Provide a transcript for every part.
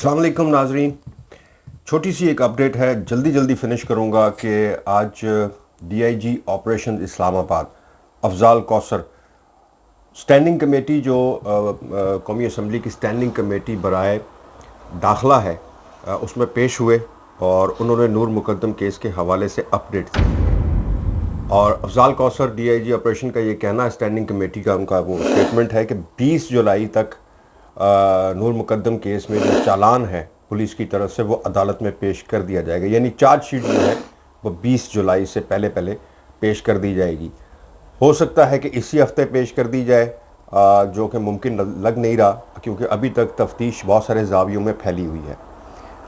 अस्सलाम वालेकुम नाजरीन, छोटी सी एक अपडेट है, जल्दी फिनिश करूँगा कि आज DIG operation Islamabad Afzal Kausar standing committee जो कौमी असम्बली की स्टैंडिंग कमेटी बराए दाखिला है उसमें पेश हुए और उन्होंने नूर मुकद्दम केस के हवाले से अपडेट दी। और अफजाल कौसर DIG ऑपरेशन का ये कहना, स्टैंडिंग कमेटी का उनका वो स्टेटमेंट है कि 20 जुलाई तक नूर मुकद्दम केस में जो चालान है पुलिस की तरफ से वो अदालत में पेश कर दिया जाएगा, यानी चार्जशीट जो है वो 20 जुलाई से पहले पेश कर दी जाएगी। हो सकता है कि इसी हफ्ते पेश कर दी जाए, जो कि मुमकिन लग नहीं रहा क्योंकि अभी तक तफ्तीश बहुत सारे जावियों में फैली हुई है।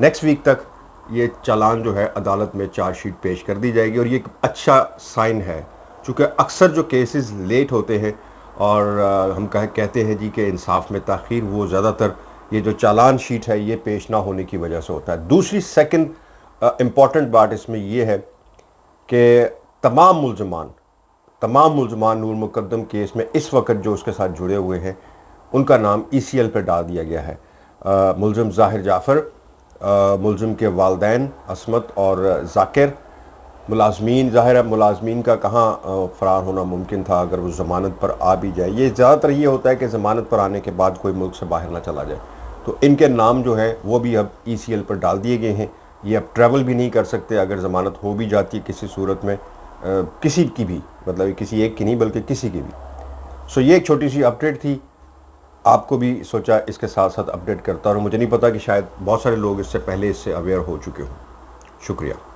नेक्स्ट वीक तक ये चालान जो है अदालत में चार्जशीट पेश कर दी जाएगी और ये एक अच्छा साइन है, चूँकि अक्सर जो केसेस लेट होते हैं और हम कहते हैं जी कि इंसाफ में ताख़ीर, वो ज़्यादातर ये जो चालान शीट है ये पेश ना होने की वजह से होता है। दूसरी सेकंड इम्पॉर्टेंट बात इसमें ये है कि तमाम मुल्ज़मान नूर मुकद्दम केस में इस वक्त जो उसके साथ जुड़े हुए हैं उनका नाम ECL पर डाल दिया गया है। मुल्ज़िम ज़ाहिर जाफ़र, मुल्ज़िम के वालदैन असमत और ज़ाकिर, मुलाज़मीन, ज़ाहिर है मुलाज़मीन का कहाँ फ़रार होना मुमकिन था अगर वो ज़मानत पर आ भी जाए। ये ज़्यादातर ये होता है कि ज़मानत पर आने के बाद कोई मुल्क से बाहर ना चला जाए, तो इनके नाम जो है वो भी अब ECL पर डाल दिए गए हैं। ये अब ट्रैवल भी नहीं कर सकते अगर ज़मानत हो भी जाती है किसी सूरत में, किसी की भी, मतलब किसी एक की नहीं बल्कि किसी की भी। सो ये एक छोटी सी अपडेट थी, आपको भी सोचा इसके साथ साथ अपडेट करता, और मुझे नहीं पता कि शायद बहुत सारे लोग इससे पहले इससे अवेयर हो चुके हों। शुक्रिया।